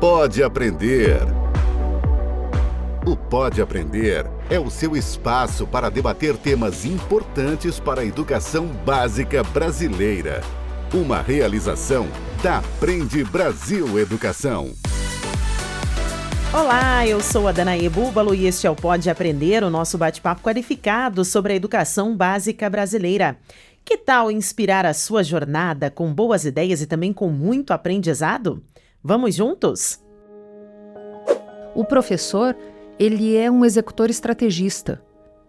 Pode Aprender. O Pode Aprender é o seu espaço para debater temas importantes para a educação básica brasileira. Uma realização da Aprende Brasil Educação. Olá, eu sou a Danaê Búbalo e este é o Pode Aprender, o nosso bate-papo qualificado sobre a educação básica brasileira. Que tal inspirar a sua jornada com boas ideias e também com muito aprendizado? Vamos juntos? O professor, ele é um executor estrategista,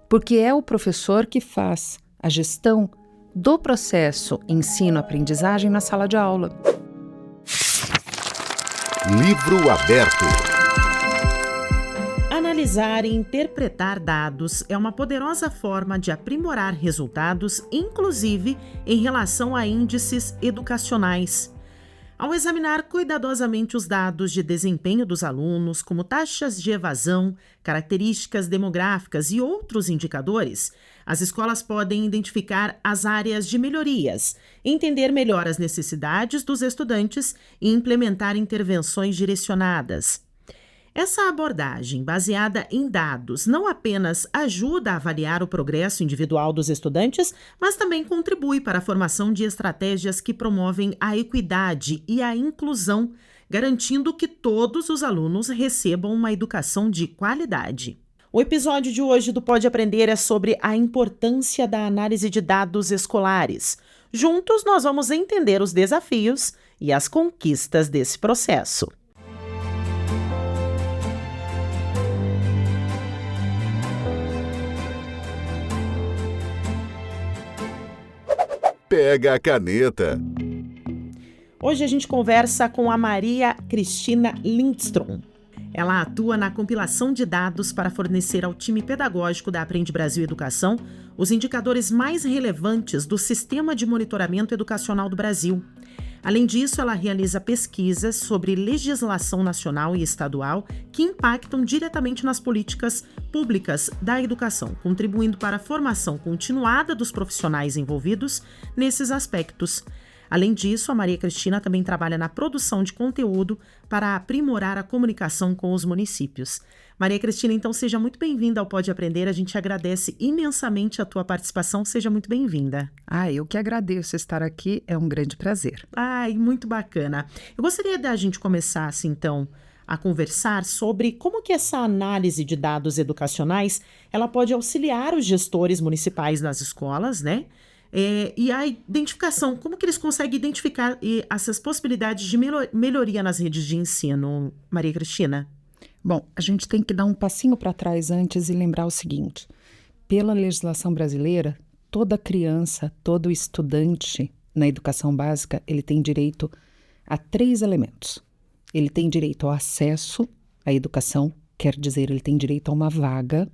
porque é o professor que faz a gestão do processo ensino-aprendizagem na sala de aula. Livro aberto. Analisar e interpretar dados é uma poderosa forma de aprimorar resultados, inclusive em relação a índices educacionais. Ao examinar cuidadosamente os dados de desempenho dos alunos, como taxas de evasão, características demográficas e outros indicadores, as escolas podem identificar as áreas de melhorias, entender melhor as necessidades dos estudantes e implementar intervenções direcionadas. Essa abordagem, baseada em dados, não apenas ajuda a avaliar o progresso individual dos estudantes, mas também contribui para a formação de estratégias que promovem a equidade e a inclusão, garantindo que todos os alunos recebam uma educação de qualidade. O episódio de hoje do Pode Aprender é sobre a importância da análise de dados escolares. Juntos, nós vamos entender os desafios e as conquistas desse processo. Pega a caneta. Hoje a gente conversa com a Maria Cristina Lindstrom. Ela atua na compilação de dados para fornecer ao time pedagógico da Aprende Brasil Educação os indicadores mais relevantes do Sistema de Monitoramento Educacional do Brasil. Além disso, ela realiza pesquisas sobre legislação nacional e estadual que impactam diretamente nas políticas públicas da educação, contribuindo para a formação continuada dos profissionais envolvidos nesses aspectos. Além disso, a Maria Cristina também trabalha na produção de conteúdo para aprimorar a comunicação com os municípios. Maria Cristina, então, seja muito bem-vinda ao Pode Aprender. A gente agradece imensamente a tua participação. Seja muito bem-vinda. Eu que agradeço estar aqui. É um grande prazer. Muito bacana. Eu gostaria da gente começar, assim, então, a conversar sobre como que essa análise de dados educacionais, ela pode auxiliar os gestores municipais nas escolas, né? E a identificação, como que eles conseguem identificar essas possibilidades de melhoria nas redes de ensino, Maria Cristina? Bom, a gente tem que dar um passinho para trás antes e lembrar o seguinte: pela legislação brasileira, toda criança, todo estudante na educação básica, ele tem direito a 3 elementos. Ele tem direito ao acesso à educação, quer dizer, ele tem direito a uma vaga.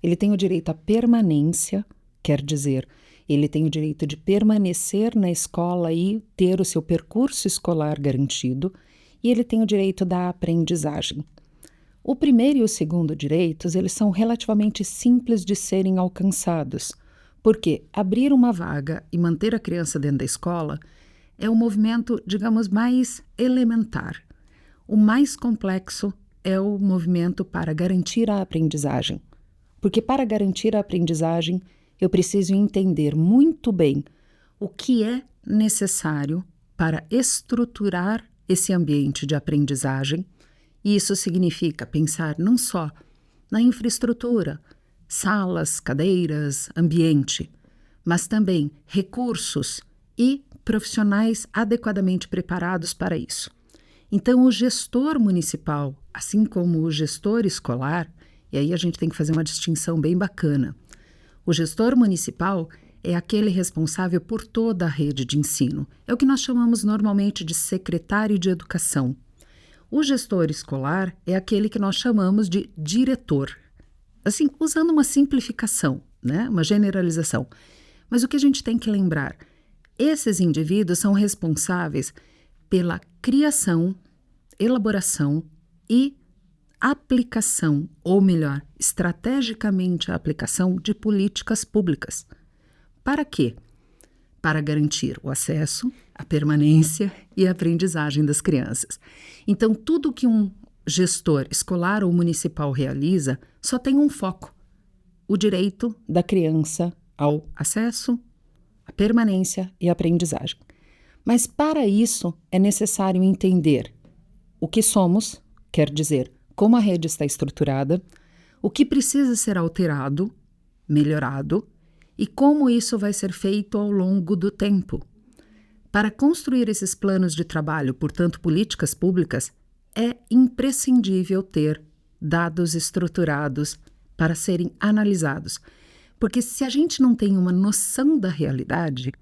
Ele tem o direito à permanência, quer dizer, ele tem o direito de permanecer na escola e ter o seu percurso escolar garantido. E ele tem o direito da aprendizagem. O primeiro e o segundo direitos, eles são relativamente simples de serem alcançados, porque abrir uma vaga e manter a criança dentro da escola é o movimento, digamos, mais elementar. O mais complexo é o movimento para garantir a aprendizagem, porque para garantir a aprendizagem, eu preciso entender muito bem o que é necessário para estruturar esse ambiente de aprendizagem. E isso significa pensar não só na infraestrutura, salas, cadeiras, ambiente, mas também recursos e profissionais adequadamente preparados para isso. Então, o gestor municipal, assim como o gestor escolar, e aí a gente tem que fazer uma distinção bem bacana. O gestor municipal é aquele responsável por toda a rede de ensino. É o que nós chamamos normalmente de secretário de educação. O gestor escolar é aquele que nós chamamos de diretor. Assim, usando uma simplificação, né? Uma generalização. Mas o que a gente tem que lembrar? Esses indivíduos são responsáveis pela criação, elaboração e aplicação, ou melhor, estrategicamente a aplicação de políticas públicas. Para quê? para garantir o acesso, a permanência e a aprendizagem das crianças. Então, tudo que um gestor escolar ou municipal realiza só tem um foco: o direito da criança ao acesso, a permanência e a aprendizagem. Mas para isso é necessário entender o que somos, quer dizer, como a rede está estruturada, o que precisa ser alterado, melhorado e como isso vai ser feito ao longo do tempo. Para construir esses planos de trabalho, portanto, políticas públicas, é imprescindível ter dados estruturados para serem analisados. Porque se a gente não tem uma noção da realidade,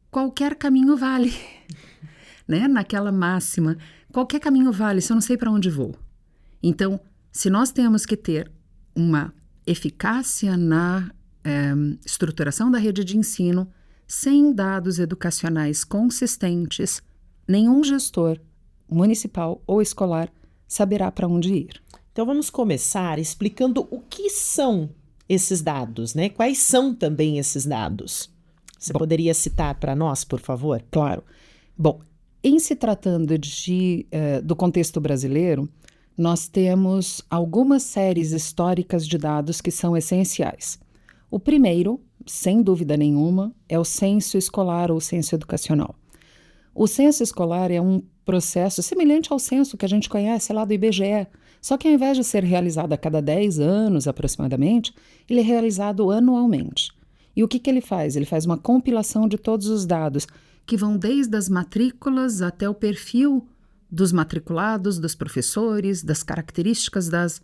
qualquer caminho vale. Né? Naquela máxima, qualquer caminho vale se eu não sei para onde vou. Então, se nós temos que ter uma eficácia na estruturação da rede de ensino, sem dados educacionais consistentes, nenhum gestor municipal ou escolar saberá para onde ir. Então vamos começar explicando o que são esses dados, né? Quais são também esses dados? Você poderia citar para nós, por favor? Claro. Bom, em se tratando do contexto brasileiro, nós temos algumas séries históricas de dados que são essenciais. O primeiro, sem dúvida nenhuma, é o censo escolar ou censo educacional. O censo escolar é um processo semelhante ao censo que a gente conhece lá do IBGE, só que ao invés de ser realizado a cada 10 anos aproximadamente, ele é realizado anualmente. E o que ele faz? Ele faz uma compilação de todos os dados, que vão desde as matrículas até o perfil dos matriculados, dos professores, das características das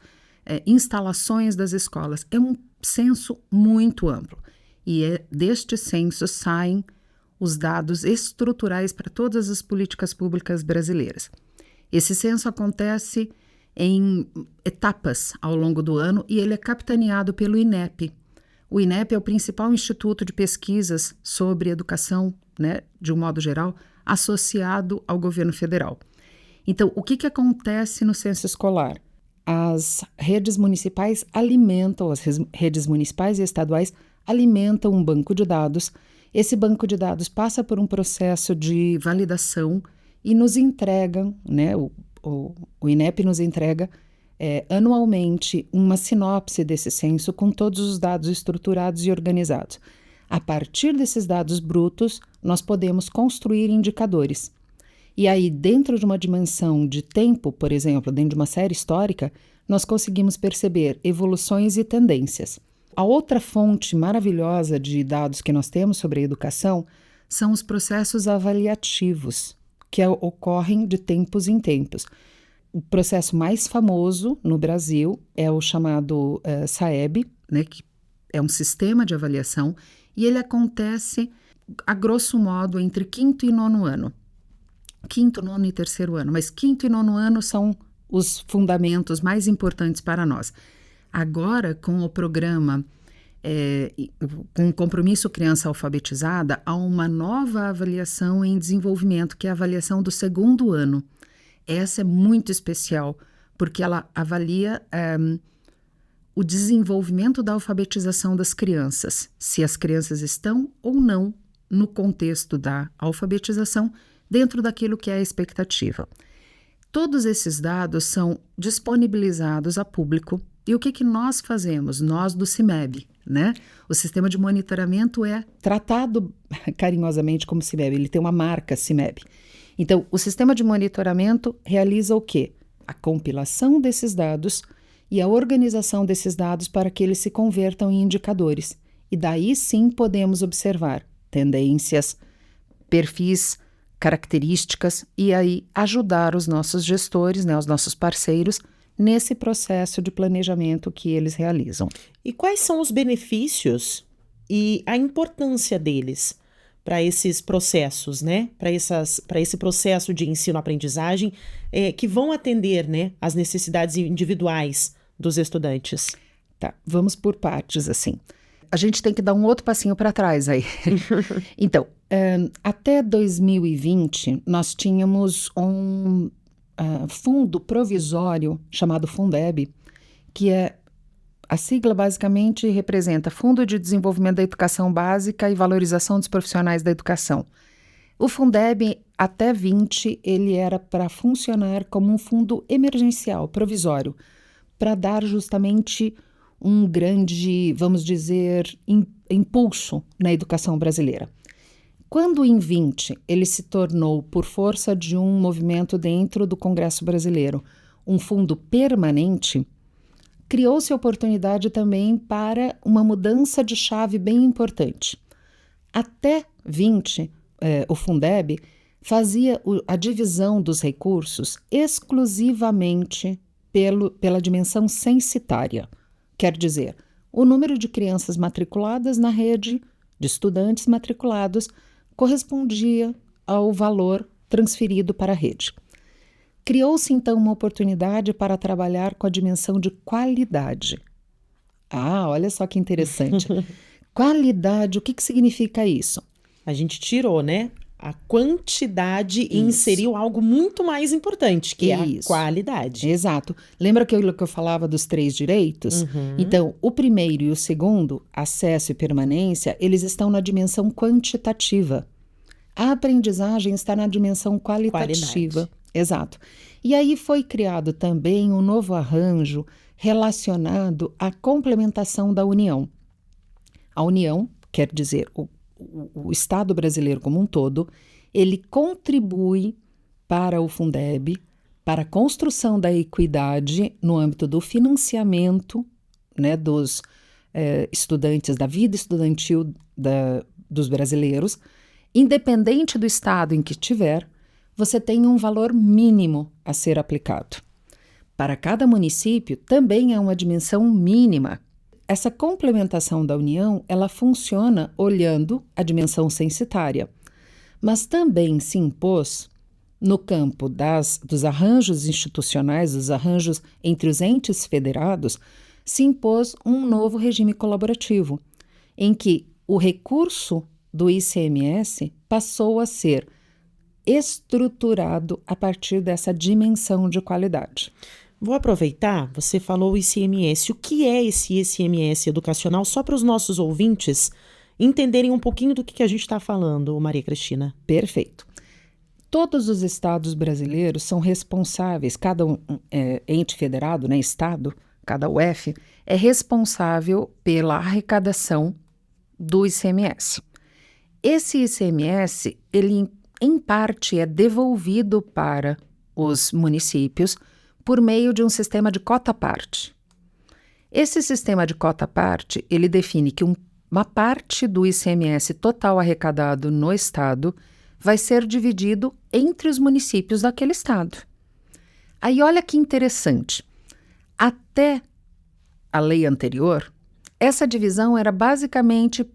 instalações das escolas. É um censo muito amplo. E deste censo saem os dados estruturais para todas as políticas públicas brasileiras. Esse censo acontece em etapas ao longo do ano e ele é capitaneado pelo INEP. O INEP é o principal instituto de pesquisas sobre educação, né, de um modo geral, associado ao governo federal. Então, o que acontece no censo escolar? As redes municipais e estaduais alimentam um banco de dados. Esse banco de dados passa por um processo de validação e nos entrega, né, o INEP nos entrega anualmente uma sinopse desse censo com todos os dados estruturados e organizados. A partir desses dados brutos, nós podemos construir indicadores. E aí, dentro de uma dimensão de tempo, por exemplo, dentro de uma série histórica, nós conseguimos perceber evoluções e tendências. A outra fonte maravilhosa de dados que nós temos sobre a educação são os processos avaliativos, que ocorrem de tempos em tempos. O processo mais famoso no Brasil é o chamado SAEB, né, que é um sistema de avaliação, e ele acontece, a grosso modo, entre quinto e nono ano. Quinto, nono e terceiro ano, mas quinto e nono ano são os fundamentos mais importantes para nós. Agora, com o programa, com o Compromisso Criança Alfabetizada, há uma nova avaliação em desenvolvimento, que é a avaliação do segundo ano. Essa é muito especial, porque ela avalia o desenvolvimento da alfabetização das crianças, se as crianças estão ou não no contexto da alfabetização, dentro daquilo que é a expectativa. Todos esses dados são disponibilizados a público. E o que nós fazemos? Nós do CIMEB, né? O sistema de monitoramento é tratado carinhosamente como CIMEB, ele tem uma marca CIMEB. Então, o sistema de monitoramento realiza o quê? A compilação desses dados e a organização desses dados para que eles se convertam em indicadores. E daí sim podemos observar tendências, perfis, características e aí ajudar os nossos gestores, né, os nossos parceiros, nesse processo de planejamento que eles realizam. E quais são os benefícios e a importância deles para esses processos, né? Para esse processo de ensino-aprendizagem que vão atender, né, as necessidades individuais dos estudantes? Tá, vamos por partes, assim. A gente tem que dar um outro passinho para trás aí. Então, até 2020, nós tínhamos um fundo provisório chamado Fundeb, que é A sigla basicamente representa Fundo de Desenvolvimento da Educação Básica e Valorização dos Profissionais da Educação. O Fundeb, até 20, ele era para funcionar como um fundo emergencial, provisório, para dar justamente um grande, vamos dizer, impulso na educação brasileira. Quando em 20 ele se tornou, por força de um movimento dentro do Congresso Brasileiro, um fundo permanente, criou-se oportunidade também para uma mudança de chave bem importante. Até 20, o Fundeb fazia a divisão dos recursos exclusivamente pela dimensão censitária. Quer dizer, o número de crianças matriculadas na rede, de estudantes matriculados, correspondia ao valor transferido para a rede. Criou-se, então, uma oportunidade para trabalhar com a dimensão de qualidade. Olha só que interessante. Qualidade, o que significa isso? A gente tirou, né? A quantidade e inseriu algo muito mais importante, que é a qualidade. Exato. Lembra que eu falava dos 3 direitos? Então, o primeiro e o segundo, acesso e permanência, eles estão na dimensão quantitativa. A aprendizagem está na dimensão qualitativa. Exato. E aí foi criado também um novo arranjo relacionado à complementação da União. A União, quer dizer, o Estado brasileiro como um todo, ele contribui para o Fundeb, para a construção da equidade no âmbito do financiamento, né, dos estudantes, da vida estudantil dos brasileiros. Independente do estado em que estiver, você tem um valor mínimo a ser aplicado. Para cada município, também há uma dimensão mínima. Essa complementação da União, ela funciona olhando a dimensão censitária, mas também se impôs no campo dos arranjos institucionais, dos arranjos entre os entes federados, se impôs um novo regime colaborativo, em que o recurso do ICMS passou a ser estruturado a partir dessa dimensão de qualidade. Vou aproveitar, você falou o ICMS. O que é esse ICMS educacional? Só para os nossos ouvintes entenderem um pouquinho do que a gente está falando, Maria Cristina. Perfeito. Todos os estados brasileiros são responsáveis, cada ente federado, né, estado, cada UF, é responsável pela arrecadação do ICMS. Esse ICMS, ele em parte é devolvido para os municípios por meio de um sistema de cota-parte. Esse sistema de cota-parte, ele define que uma parte do ICMS total arrecadado no estado vai ser dividido entre os municípios daquele estado. Aí olha que interessante, até a lei anterior, essa divisão era basicamente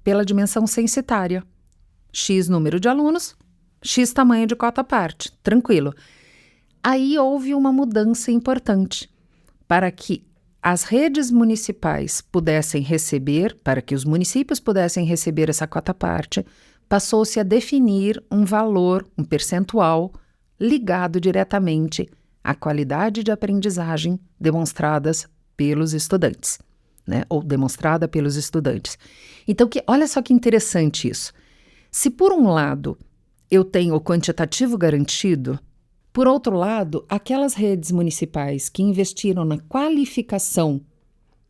pela dimensão censitária. X número de alunos, X tamanho de cota-parte, tranquilo. Aí houve uma mudança importante para que as redes municipais pudessem receber, para que os municípios pudessem receber essa cota-parte, passou-se a definir um valor, um percentual, ligado diretamente à qualidade de aprendizagem demonstradas pelos estudantes, né? Ou demonstrada pelos estudantes. Então, olha só que interessante isso. Se por um lado eu tenho o quantitativo garantido, por outro lado, aquelas redes municipais que investiram na qualificação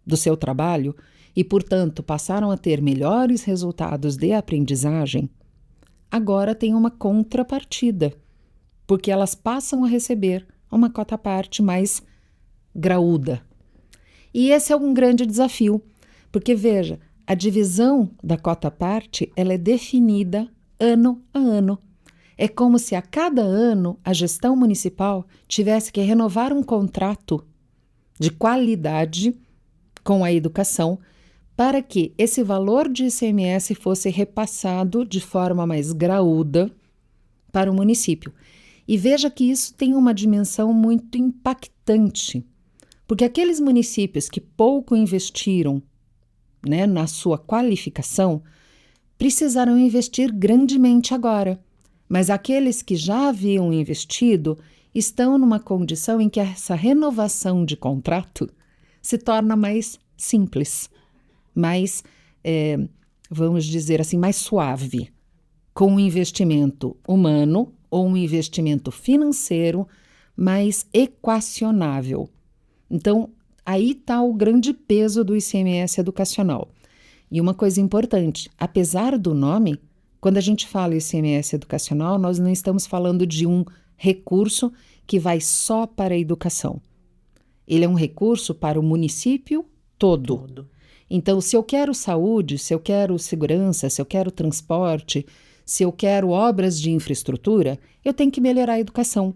do seu trabalho e, portanto, passaram a ter melhores resultados de aprendizagem, agora têm uma contrapartida, porque elas passam a receber uma cota-parte mais graúda. E esse é um grande desafio, porque, veja, a divisão da cota-parte ela é definida ano a ano. É como se a cada ano a gestão municipal tivesse que renovar um contrato de qualidade com a educação para que esse valor de ICMS fosse repassado de forma mais graúda para o município. E veja que isso tem uma dimensão muito impactante, porque aqueles municípios que pouco investiram, né, na sua qualificação, precisarão investir grandemente agora. Mas aqueles que já haviam investido estão numa condição em que essa renovação de contrato se torna mais simples, mais, vamos dizer assim, mais suave, com um investimento humano ou um investimento financeiro mais equacionável. Então, aí está o grande peso do ICMS educacional. E uma coisa importante, apesar do nome, quando a gente fala ICMS educacional, nós não estamos falando de um recurso que vai só para a educação. Ele é um recurso para o município todo. Então, se eu quero saúde, se eu quero segurança, se eu quero transporte, se eu quero obras de infraestrutura, eu tenho que melhorar a educação.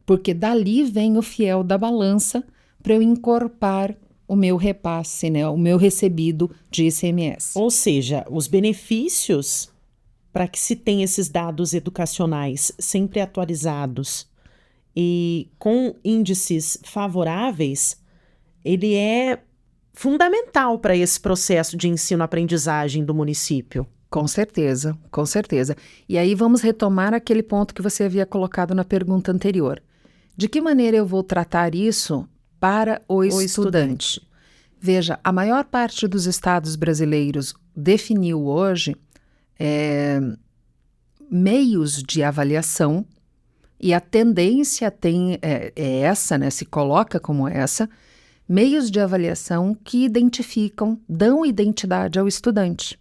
Porque dali vem o fiel da balança para eu encorpar o meu repasse, né, o meu recebido de ICMS. Ou seja, os benefícios para que se tenha esses dados educacionais sempre atualizados e com índices favoráveis, ele é fundamental para esse processo de ensino-aprendizagem do município. Com certeza, com certeza. E aí vamos retomar aquele ponto que você havia colocado na pergunta anterior. De que maneira eu vou tratar isso para o estudante? Veja, a maior parte dos estados brasileiros definiu hoje meios de avaliação, e a tendência é essa, né, se coloca como essa, meios de avaliação que identificam, dão identidade ao estudante.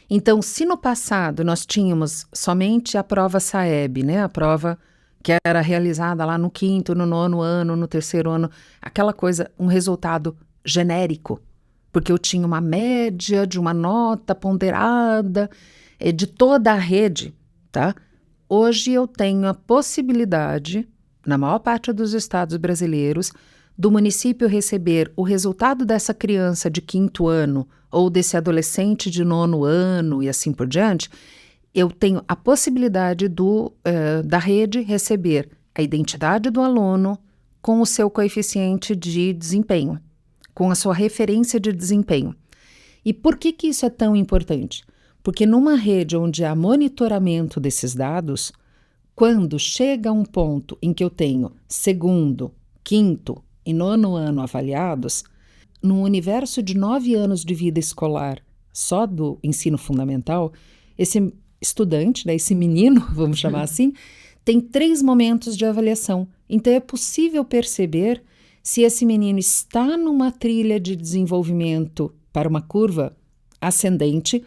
Então, se no passado nós tínhamos somente a prova SAEB, né, a prova que era realizada lá no 5º, no 9º ano, no 3º ano, aquela coisa, um resultado genérico, porque eu tinha uma média de uma nota ponderada de toda a rede, tá? Hoje eu tenho a possibilidade, na maior parte dos estados brasileiros, do município receber o resultado dessa criança de 5º ano ou desse adolescente de 9º ano e assim por diante. Eu tenho a possibilidade da rede receber a identidade do aluno com o seu coeficiente de desempenho, com a sua referência de desempenho. E por que isso é tão importante? Porque numa rede onde há monitoramento desses dados, quando chega um ponto em que eu tenho 2º, 5º e 9º ano avaliados, num universo de 9 anos de vida escolar só do ensino fundamental, esse estudante, né, esse menino, vamos chamar assim, tem 3 momentos de avaliação. Então é possível perceber se esse menino está numa trilha de desenvolvimento para uma curva ascendente,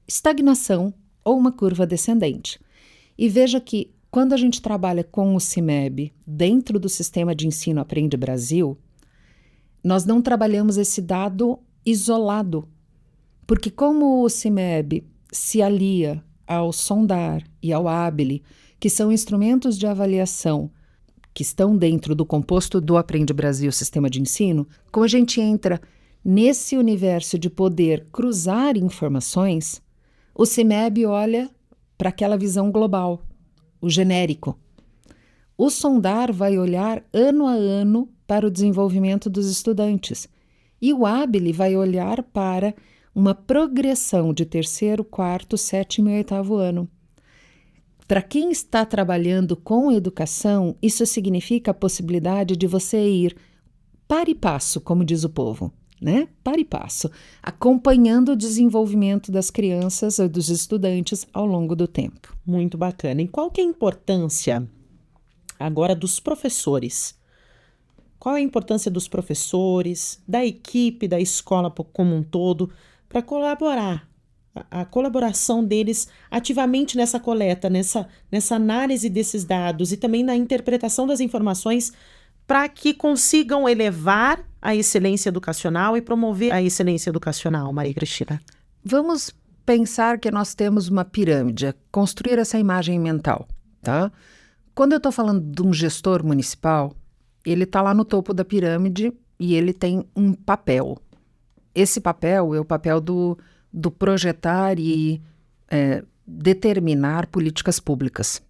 estagnação ou uma curva descendente. E veja que quando a gente trabalha com o CIMEB dentro do sistema de ensino Aprende Brasil, nós não trabalhamos esse dado isolado, porque como o CIMEB se alia ao Sondar e ao ABILI, que são instrumentos de avaliação que estão dentro do composto do Aprende Brasil Sistema de Ensino, como a gente entra nesse universo de poder cruzar informações, o CIMEB olha para aquela visão global, o genérico. O Sondar vai olhar ano a ano para o desenvolvimento dos estudantes e o ABILI vai olhar para uma progressão de 3º, 4º, 7º e 8º ano. Para quem está trabalhando com educação, isso significa a possibilidade de você ir para e passo, como diz o povo, né? Para e passo, acompanhando o desenvolvimento das crianças ou dos estudantes ao longo do tempo. Muito bacana. E qual que é a importância agora dos professores? Qual é a importância dos professores, da equipe, da escola como um todo, para colaborar, a colaboração deles ativamente nessa coleta, nessa análise desses dados e também na interpretação das informações para que consigam elevar a excelência educacional e promover a excelência educacional, Maria Cristina? Vamos pensar que nós temos uma pirâmide, construir essa imagem mental, tá? Quando eu estou falando de um gestor municipal, ele está lá no topo da pirâmide e ele tem um papel. Esse papel é o papel do projetar e determinar políticas públicas.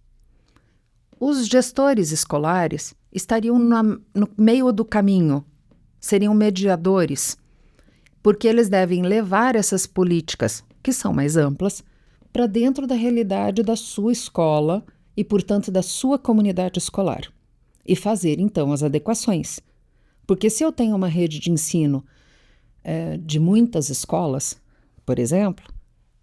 Os gestores escolares estariam no meio do caminho, seriam mediadores, porque eles devem levar essas políticas, que são mais amplas, para dentro da realidade da sua escola e, portanto, da sua comunidade escolar, e fazer, então, as adequações. Porque se eu tenho uma rede de ensino de muitas escolas, por exemplo,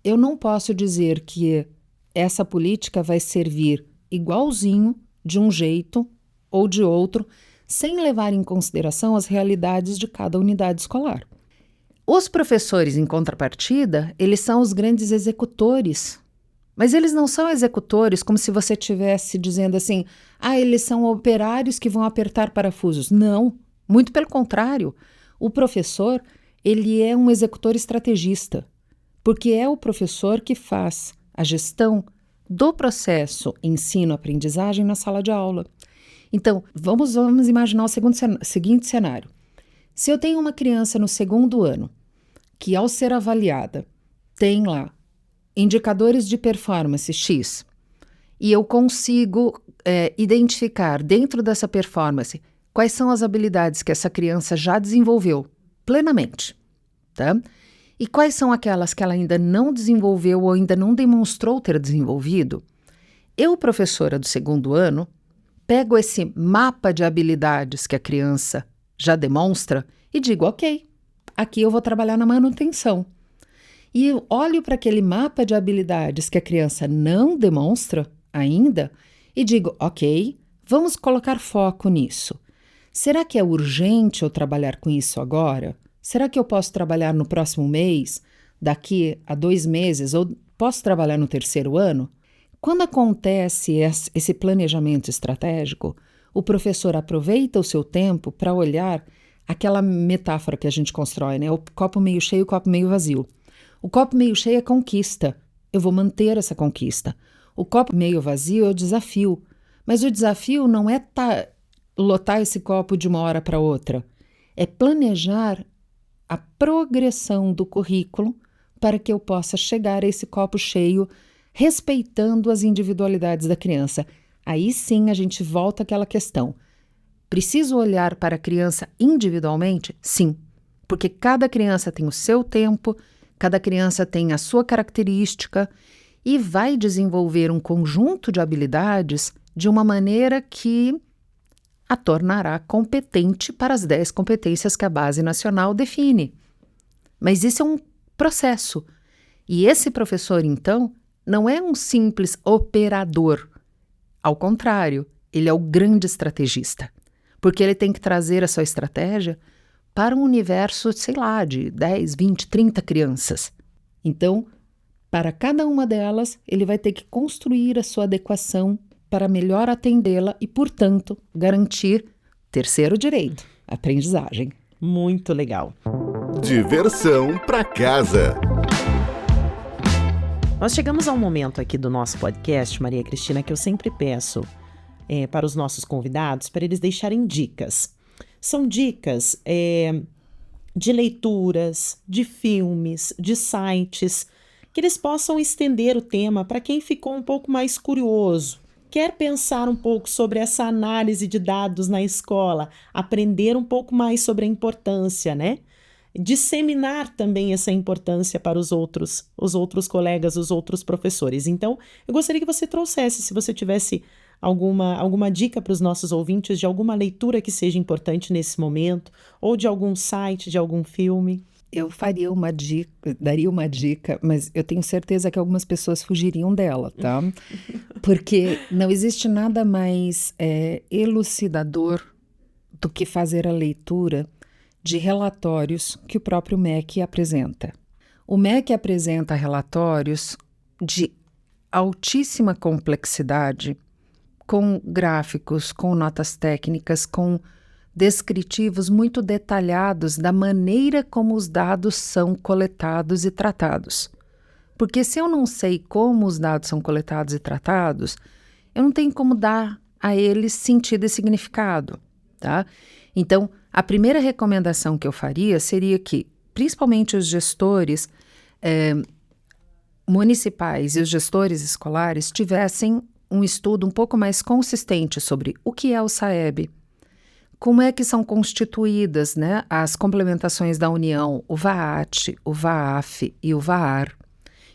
eu não posso dizer que essa política vai servir igualzinho de um jeito ou de outro, sem levar em consideração as realidades de cada unidade escolar. Os professores, em contrapartida, eles são os grandes executores. Mas eles não são executores como se você estivesse dizendo assim, eles são operários que vão apertar parafusos. Não, muito pelo contrário. O professor, ele é um executor estrategista, porque é o professor que faz a gestão do processo ensino-aprendizagem na sala de aula. Então, vamos imaginar o seguinte cenário. Se eu tenho uma criança no segundo ano, que ao ser avaliada tem lá indicadores de performance X, e eu consigo identificar dentro dessa performance quais são as habilidades que essa criança já desenvolveu plenamente, tá? E quais são aquelas que ela ainda não desenvolveu ou ainda não demonstrou ter desenvolvido, eu, professora do segundo ano, pego esse mapa de habilidades que a criança já demonstra e digo, ok, aqui eu vou trabalhar na manutenção. E eu olho para aquele mapa de habilidades que a criança não demonstra ainda e digo, ok, vamos colocar foco nisso. Será que é urgente eu trabalhar com isso agora? Será que eu posso trabalhar no próximo mês, daqui a 2 meses, ou posso trabalhar no terceiro ano? Quando acontece esse planejamento estratégico, o professor aproveita o seu tempo para olhar aquela metáfora que a gente constrói, né? O copo meio cheio e o copo meio vazio. O copo meio cheio é conquista. Eu vou manter essa conquista. O copo meio vazio é o desafio. Mas o desafio não é lotar esse copo de uma hora para outra. É planejar a progressão do currículo para que eu possa chegar a esse copo cheio, respeitando as individualidades da criança. Aí sim a gente volta àquela questão. Preciso olhar para a criança individualmente? Sim, porque cada criança tem o seu tempo, cada criança tem a sua característica e vai desenvolver um conjunto de habilidades de uma maneira que a tornará competente para as 10 competências que a Base Nacional define. Mas isso é um processo. E esse professor, então, não é um simples operador. Ao contrário, ele é o grande estrategista, porque ele tem que trazer a sua estratégia para um universo, sei lá, de 10, 20, 30 crianças. Então, para cada uma delas, ele vai ter que construir a sua adequação para melhor atendê-la e, portanto, garantir terceiro direito, aprendizagem. Muito legal. Diversão para casa. Nós chegamos a um momento aqui do nosso podcast, Maria Cristina, que eu sempre peço para os nossos convidados, para eles deixarem dicas. São dicas de leituras, de filmes, de sites, que eles possam estender o tema para quem ficou um pouco mais curioso, quer pensar um pouco sobre essa análise de dados na escola, aprender um pouco mais sobre a importância, né? Disseminar também essa importância para os outros colegas, os outros professores. Então, eu gostaria que você trouxesse, se você tivesse alguma dica para os nossos ouvintes de alguma leitura que seja importante nesse momento, ou de algum site, de algum filme. Eu daria uma dica, mas eu tenho certeza que algumas pessoas fugiriam dela, tá? Porque não existe nada mais elucidador do que fazer a leitura de relatórios que o próprio MEC apresenta. O MEC apresenta relatórios de altíssima complexidade, com gráficos, com notas técnicas, com descritivos muito detalhados da maneira como os dados são coletados e tratados. Porque se eu não sei como os dados são coletados e tratados, eu não tenho como dar a eles sentido e significado, tá? Então, a primeira recomendação que eu faria seria que, principalmente os gestores municipais e os gestores escolares tivessem um estudo um pouco mais consistente sobre o que é o SAEB, como é que são constituídas, né, as complementações da União, o VAAT, o VAAF e o VAAR.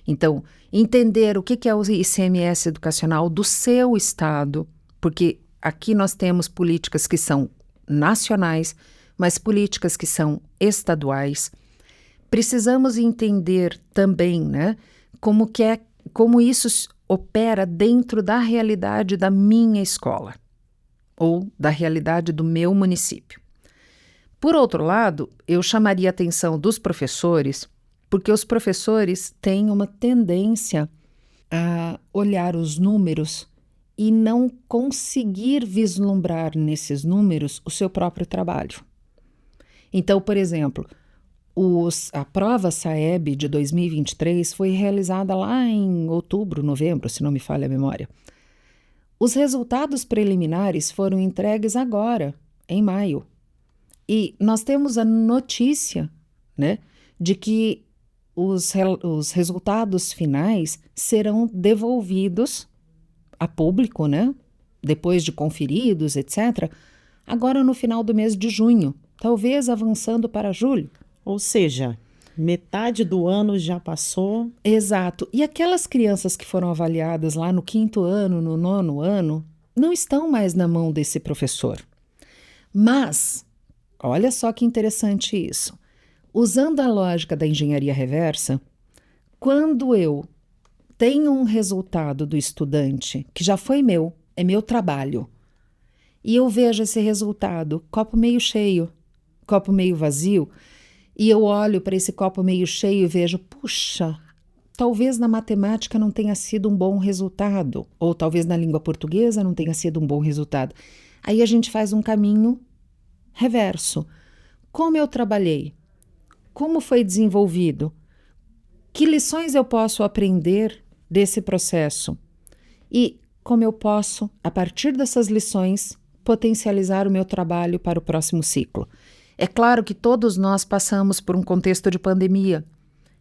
Então, entender o que é o ICMS educacional do seu estado, porque aqui nós temos políticas que são nacionais, mas políticas que são estaduais. Precisamos entender também, né, como isso opera dentro da realidade da minha escola ou da realidade do meu município. Por outro lado, eu chamaria a atenção dos professores, porque os professores têm uma tendência a olhar os números e não conseguir vislumbrar nesses números o seu próprio trabalho. Então, por exemplo, a prova SAEB de 2023 foi realizada lá em outubro, novembro, se não me falha a memória. Os resultados preliminares foram entregues agora, em maio. E nós temos a notícia, né, de que os resultados finais serão devolvidos a público, né, depois de conferidos, etc., agora no final do mês de junho, talvez avançando para julho. Ou seja, metade do ano já passou. Exato. E aquelas crianças que foram avaliadas lá no 5º ano, no 9º ano, não estão mais na mão desse professor. Mas, olha só que interessante isso. Usando a lógica da engenharia reversa, quando eu tenho um resultado do estudante que já foi meu, é meu trabalho, e eu vejo esse resultado, copo meio cheio, copo meio vazio, e eu olho para esse copo meio cheio e vejo, puxa, talvez na matemática não tenha sido um bom resultado, ou talvez na língua portuguesa não tenha sido um bom resultado. Aí a gente faz um caminho reverso. Como eu trabalhei? Como foi desenvolvido? Que lições eu posso aprender desse processo? E como eu posso, a partir dessas lições, potencializar o meu trabalho para o próximo ciclo? É claro que todos nós passamos por um contexto de pandemia.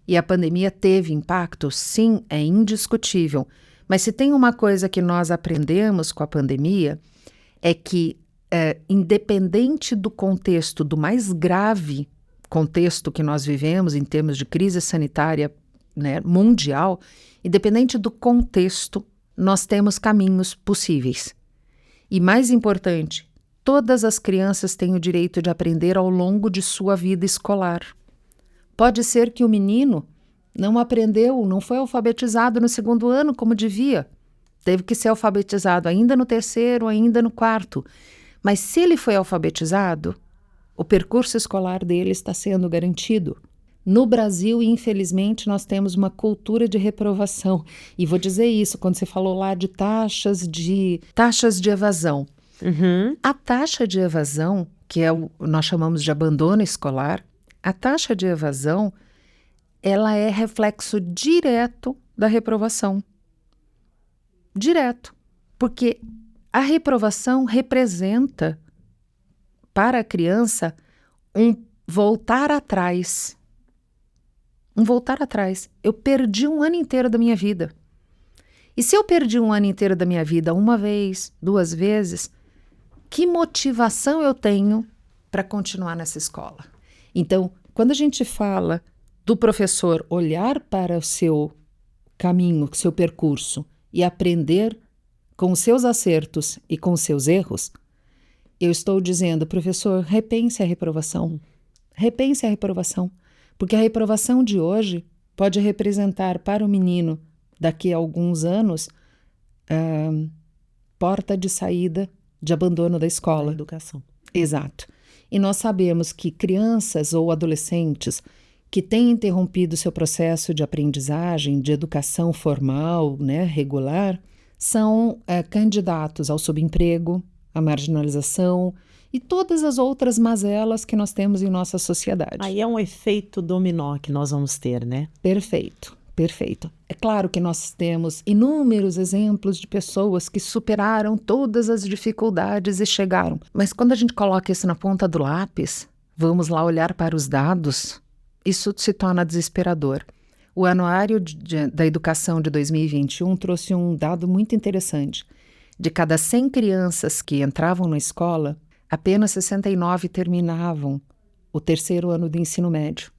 E a pandemia teve impacto? Sim, é indiscutível. Mas se tem uma coisa que nós aprendemos com a pandemia, é que, independente do contexto, do mais grave contexto que nós vivemos em termos de crise sanitária, né, mundial, independente do contexto, nós temos caminhos possíveis. E mais importante, todas as crianças têm o direito de aprender ao longo de sua vida escolar. Pode ser que o menino não aprendeu, não foi alfabetizado no 2º ano como devia. Teve que ser alfabetizado ainda no 3º, ainda no 4º. Mas se ele foi alfabetizado, o percurso escolar dele está sendo garantido. No Brasil, infelizmente, nós temos uma cultura de reprovação. E vou dizer isso, quando você falou lá de taxas de evasão. Uhum. A taxa de evasão, que nós chamamos de abandono escolar, a taxa de evasão, ela é reflexo direto da reprovação. Direto. Porque a reprovação representa, para a criança, um voltar atrás. Um voltar atrás. Eu perdi um ano inteiro da minha vida. E se eu perdi um ano inteiro da minha vida uma vez, 2 vezes, que motivação eu tenho para continuar nessa escola? Então, quando a gente fala do professor olhar para o seu caminho, o seu percurso e aprender com os seus acertos e com os seus erros, eu estou dizendo, professor, repense a reprovação. Repense a reprovação. Porque a reprovação de hoje pode representar para o menino, daqui a alguns anos, porta de saída de abandono da escola. Da educação. Exato. E nós sabemos que crianças ou adolescentes que têm interrompido seu processo de aprendizagem, de educação formal, né, regular, são candidatos ao subemprego, à marginalização e todas as outras mazelas que nós temos em nossa sociedade. Aí é um efeito dominó que nós vamos ter, né? Perfeito, perfeito. É claro que nós temos inúmeros exemplos de pessoas que superaram todas as dificuldades e chegaram. Mas quando a gente coloca isso na ponta do lápis, vamos lá olhar para os dados, isso se torna desesperador. O Anuário da Educação de 2021 trouxe um dado muito interessante. De cada 100 crianças que entravam na escola, apenas 69 terminavam o 3º ano do ensino médio.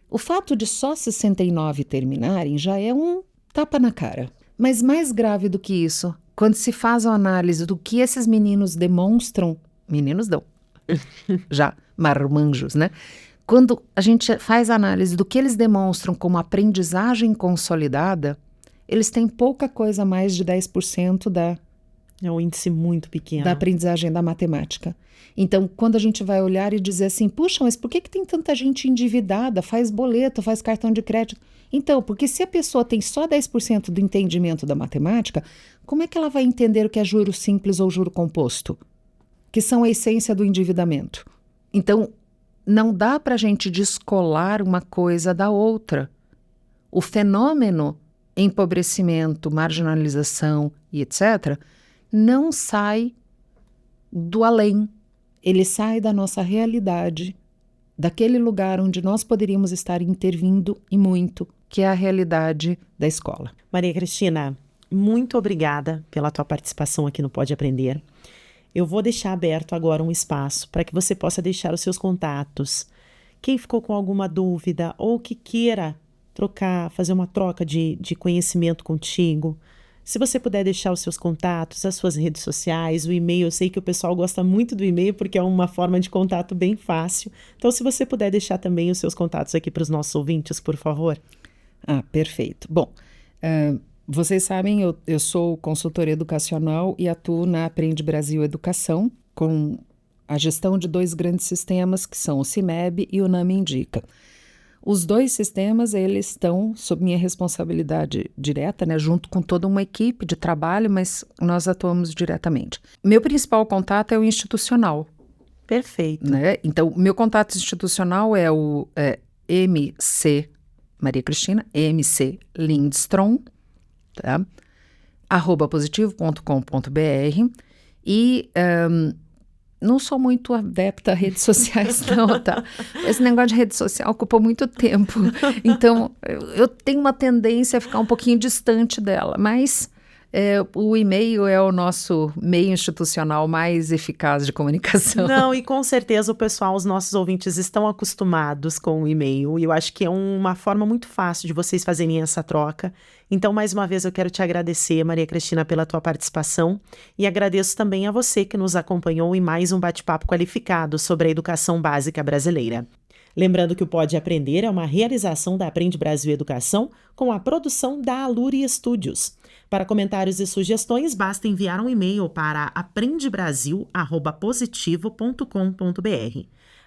O fato de só 69 terminarem já é um tapa na cara. Mas mais grave do que isso, quando se faz a análise do que esses meninos demonstram, meninos não, já marmanjos, né? Quando a gente faz análise do que eles demonstram como aprendizagem consolidada, eles têm pouca coisa a mais de 10% É um índice muito pequeno. da aprendizagem da matemática. Então, quando a gente vai olhar e dizer assim, puxa, mas por que tem tanta gente endividada, faz boleto, faz cartão de crédito? Então, porque se a pessoa tem só 10% do entendimento da matemática, como é que ela vai entender o que é juro simples ou juro composto? Que são a essência do endividamento. Então, não dá para a gente descolar uma coisa da outra. O fenômeno empobrecimento, marginalização e etc., não sai do além. Ele sai da nossa realidade, daquele lugar onde nós poderíamos estar intervindo e muito, que é a realidade da escola. Maria Cristina, muito obrigada pela tua participação aqui no Pode Aprender. Eu vou deixar aberto agora um espaço para que você possa deixar os seus contatos. Quem ficou com alguma dúvida ou que queira fazer uma troca de conhecimento contigo, se você puder deixar os seus contatos, as suas redes sociais, o e-mail, eu sei que o pessoal gosta muito do e-mail porque é uma forma de contato bem fácil. Então, se você puder deixar também os seus contatos aqui para os nossos ouvintes, por favor. Perfeito. Bom, vocês sabem, eu sou consultora educacional e atuo na Aprende Brasil Educação, com a gestão de 2 grandes sistemas, que são o CIMEB e o NAME Indica. Os 2 sistemas, eles estão sob minha responsabilidade direta, né, junto com toda uma equipe de trabalho, mas nós atuamos diretamente. Meu principal contato é o institucional. Perfeito. Né? Então, meu contato institucional é o MC Maria Cristina, MC Lindstrom, tá? @positivo.com.br e não sou muito adepta a redes sociais, não, tá? Esse negócio de rede social ocupa muito tempo. Então, eu tenho uma tendência a ficar um pouquinho distante dela, mas o e-mail é o nosso meio institucional mais eficaz de comunicação. Não, e com certeza o pessoal, os nossos ouvintes estão acostumados com o e-mail, e eu acho que é uma forma muito fácil de vocês fazerem essa troca. Então, mais uma vez, eu quero te agradecer, Maria Cristina, pela tua participação, e agradeço também a você que nos acompanhou em mais um bate-papo qualificado sobre a educação básica brasileira. Lembrando que o Pode Aprender é uma realização da Aprende Brasil Educação com a produção da Aluri Studios. Para comentários e sugestões, basta enviar um e-mail para aprendebrasil@positivo.com.br.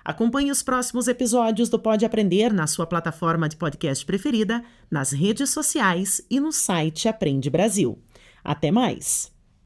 Acompanhe os próximos episódios do Pode Aprender na sua plataforma de podcast preferida, nas redes sociais e no site Aprende Brasil. Até mais!